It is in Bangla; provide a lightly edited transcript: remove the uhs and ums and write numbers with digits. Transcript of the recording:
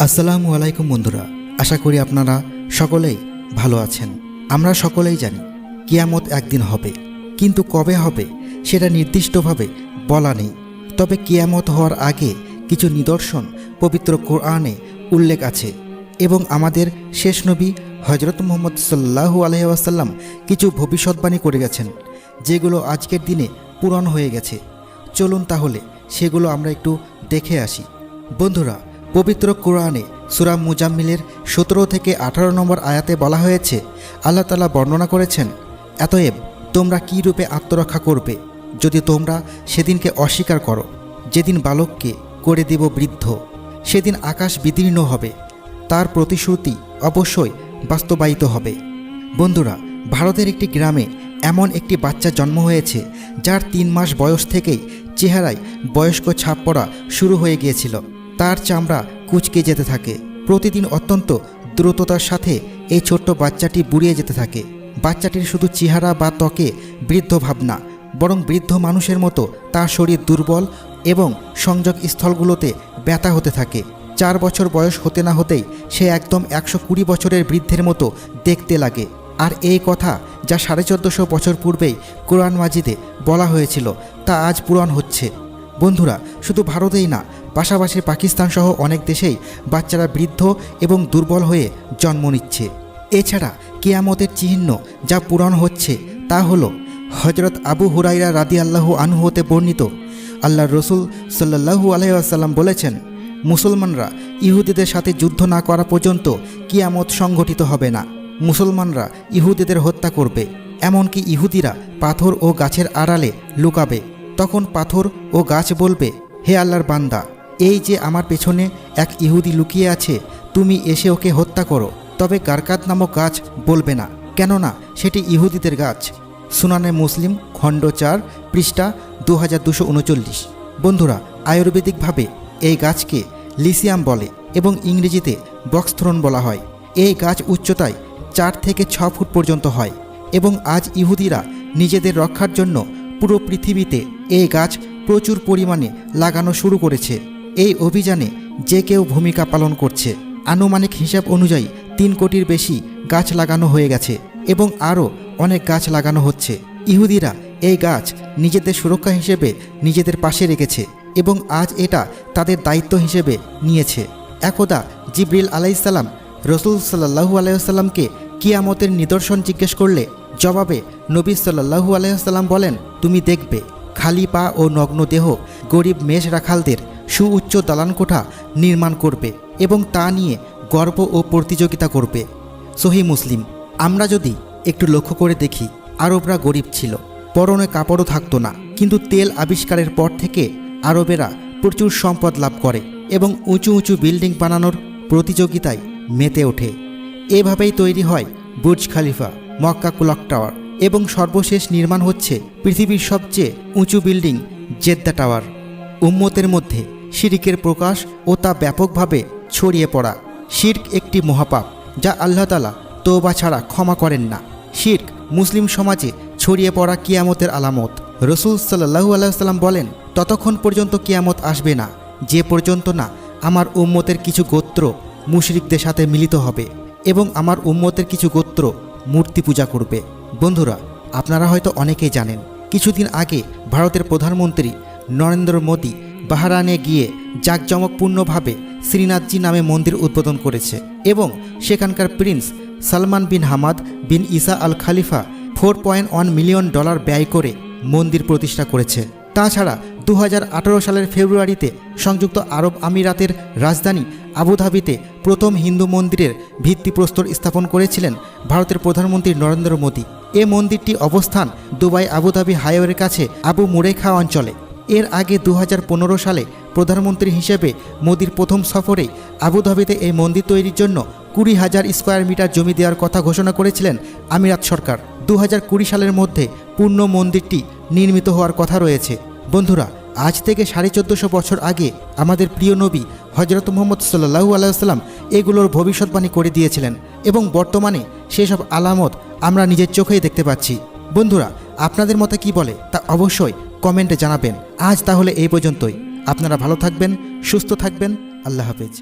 আসসালামু আলাইকুম বন্ধুরা, আশা করি আপনারা সকলেই ভালো আছেন। আমরা সকলেই জানি কিয়ামত একদিন হবে, কিন্তু কবে হবে সেটা নির্দিষ্টভাবে বলা নেই। তবে কিয়ামত হওয়ার আগে কিছু নিদর্শন পবিত্র কোরআনে উল্লেখ আছে এবং আমাদের শেষ নবী হযরত মুহাম্মদ সাল্লাল্লাহু আলাইহি ওয়াসাল্লাম কিছু ভবিষ্যৎবাণী করে গেছেন, যেগুলো আজকের দিনে পূরণ হয়ে গেছে। চলুন তাহলে সেগুলো আমরা একটু দেখে আসি। বন্ধুরা, পবিত্র কোরআনে সূরা মুজাম্মিলের 17 থেকে 18 নম্বর আয়াতে বলা হয়েছে, আল্লাহ তাআলা বর্ণনা করেছেন, অতএব তোমরা কী রূপে আত্মরক্ষা করবে যদি তোমরা সেদিনকে অস্বীকার করো, যেদিন বালককে করে দেব বৃদ্ধ, সেদিন আকাশ বিদীর্ণ হবে, তার প্রতিশ্রুতি অবশ্যই বাস্তবায়িত হবে। বন্ধুরা, ভারতের একটি গ্রামে এমন একটি বাচ্চা জন্ম হয়েছে যার 3 মাস বয়স থেকেই চেহারায় বয়স্ক ছাপ পড়া শুরু হয়ে গিয়েছিল। তার চামড়া কুঁচকে যেতে থাকে। প্রতিদিন অত্যন্ত দ্রুততার সাথে এই ছোট্ট বাচ্চাটি বুড়িয়ে যেতে থাকে। বাচ্চাটির শুধু চেহারা বা ত্বকে বৃদ্ধ ভাব না, বরং বৃদ্ধ মানুষের মতো তার শরীর দুর্বল এবং সংযোগ স্থলগুলোতে ব্যথা হতে থাকে। 4 বছর বয়স হতে না হতেই সে একদম 120 বছরের বৃদ্ধের মতো দেখতে লাগে। আর এই কথা যা 1450 বছর পূর্বেই কোরআন মাজিদে বলা হয়েছিল, তা আজ পূরণ হচ্ছে। বন্ধুরা, শুধু ভারতেই না, পাশাপাশি পাকিস্তান সহ অনেক দেশেই বাচ্চারা বৃদ্ধ এবং দুর্বল হয়ে জন্ম নিচ্ছে। এছাড়া কিয়ামতের চিহ্ন যা পূরণ হচ্ছে তা হলো হযরত আবু হুরায়রা রাদিয়াল্লাহু আনহু হতে বর্ণিত, আল্লাহর রসুল সাল্লাল্লাহু আলাইহি ওয়াসাল্লাম বলেছেন, মুসলমানরা ইহুদিদের সাথে যুদ্ধ না করা পর্যন্ত কিয়ামত সংঘটিত হবে না। মুসলমানরা ইহুদিদের হত্যা করবে, এমনকি ইহুদিরা পাথর ও গাছের আড়ালে লুকাবে। তখন পাথর ও গাছ বলবে, হে আল্লাহর বান্দা, এই যে আমার পেছনে এক ইহুদি লুকিয়ে আছে, তুমি এসে ওকে হত্যা করো। তবে গারকাত নামক গাছ বলবে না, কেননা সেটি ইহুদিদের গাছ। সুনানে মুসলিম খণ্ড 4 পৃষ্ঠা 2239। বন্ধুরা, আয়ুর্বেদিকভাবে এই গাছকে লিসিয়াম বলে এবং ইংরেজিতে বক্সথ্রোন বলা হয়। এই গাছ উচ্চতায় 4 থেকে 6 ফুট পর্যন্ত হয় এবং আজ ইহুদিরা নিজেদের রক্ষার জন্য পুরো পৃথিবীতে এই গাছ প্রচুর পরিমাণে লাগানো শুরু করেছে। এই অভিযানে যে কেউ ভূমিকা পালন করছে। আনুমানিক হিসাব অনুযায়ী 3 কোটির বেশি গাছ লাগানো হয়ে গেছে এবং আরও অনেক গাছ লাগানো হচ্ছে। ইহুদিরা এই গাছ নিজেদের সুরক্ষা হিসেবে নিজেদের পাশে রেখেছে এবং আজ এটা তাদের দায়িত্ব হিসেবে নিয়েছে। একদা জিবরিল আলাইহিসসালাম রসুল সাল্লাল্লাহু আলাইহি ওয়াসাল্লামকে কিয়ামতের নিদর্শন জিজ্ঞেস করলে জবাবে নবী সাল্লাল্লাহু আলাইহি ওয়াসাল্লাম বলেন, তুমি দেখবে খালি পা ও নগ্ন দেহ গরিব মেষ রাখালদের সুউচ্চ দালানকোঠা নির্মাণ করবে এবং তা নিয়ে গর্ব ও প্রতিযোগিতা করবে। সহিহ মুসলিম। আমরা যদি একটু লক্ষ্য করে দেখি, আরবরা গরিব ছিল, পরনে কাপড়ও থাকতো না, কিন্তু তেল আবিষ্কারের পর থেকে আরবেরা প্রচুর সম্পদ লাভ করে এবং উঁচু উঁচু বিল্ডিং বানানোর প্রতিযোগিতায় মেতে ওঠে। এভাবেই তৈরি হয় বুর্জ খালিফা, মক্কা ক্লক টাওয়ার এবং সর্বশেষ নির্মাণ হচ্ছে পৃথিবীর সবচেয়ে উঁচু বিল্ডিং জেদ্দা টাওয়ার। উম্মতের মধ্যে শিরকের প্রকাশ ও তা ব্যাপকভাবে ছড়িয়ে পড়া। শিরক একটি মহাপাপ যা আল্লাহ তাআলা তওবা ছাড়া ক্ষমা করেন না। শিরক মুসলিম সমাজে ছড়িয়ে পড়া কিয়ামতের আলামত। রসুল সাল্লাল্লাহু আলাইহি ওয়াসাল্লাম বলেন, ততক্ষণ পর্যন্ত কিয়ামত আসবে না যে পর্যন্ত না আমার উম্মতের কিছু গোত্র মুশরিকদের সাথে মিলিত হবে এবং আমার উম্মতের কিছু গোত্র মূর্তি পূজা করবে। বন্ধুরা, আপনারা হয়তো অনেকেই জানেন, কিছুদিন আগে ভারতের প্রধানমন্ত্রী নরেন্দ্র মোদী বাহরাইনে গিয়ে জাঁকজমকপূর্ণভাবে শ্রীনাথজি নামে মন্দির উদ্বোধন করেছে এবং সেখানকার prince Salman bin Hamad bin Isa Al Khalifa $4.1 million ব্যয় করে মন্দির প্রতিষ্ঠা করেছে। তাছাড়া 2018 সালের ফেব্রুয়ারিতে সংযুক্ত আরব আমিরাতের রাজধানী আবুধাবিতে প্রথম হিন্দু মন্দিরের ভিত্তিপ্রস্তর স্থাপন করেছিলেন ভারতের প্রধানমন্ত্রী নরেন্দ্র মোদী। এ মন্দিরটি অবস্থান দুবাই আবুধাবি হাইওয়ের কাছে আবু মুরেখা অঞ্চলে। এর আগে 2015 সালে প্রধানমন্ত্রী হিসেবে মোদীর প্রথম সফরে আবুধাবিতে এই মন্দির তৈরির জন্য 20,000 স্কোয়ার মিটার জমি দেওয়ার কথা ঘোষণা করেছিলেন আমিরাত সরকার। 2020 সালের মধ্যে পূর্ণ মন্দিরটি নির্মিত হওয়ার কথা রয়েছে। বন্ধুরা, আজ থেকে 1450 বছর আগে আমাদের প্রিয় নবী হযরত মুহাম্মদ সাল্লাল্লাহু আলাইহি ওয়াসাল্লাম এগুলোর ভবিষ্যৎবাণী করে দিয়েছিলেন এবং বর্তমানে সেসব আলামত আমরা নিজের চোখেই দেখতে পাচ্ছি। বন্ধুরা, আপনাদের মতে কি বলে তা অবশ্যই কমেন্টে জানাবেন। আজ তাহলে এই পর্যন্তই। আপনারা ভালো থাকবেন, সুস্থ থাকবেন। আল্লাহ হাফেজ।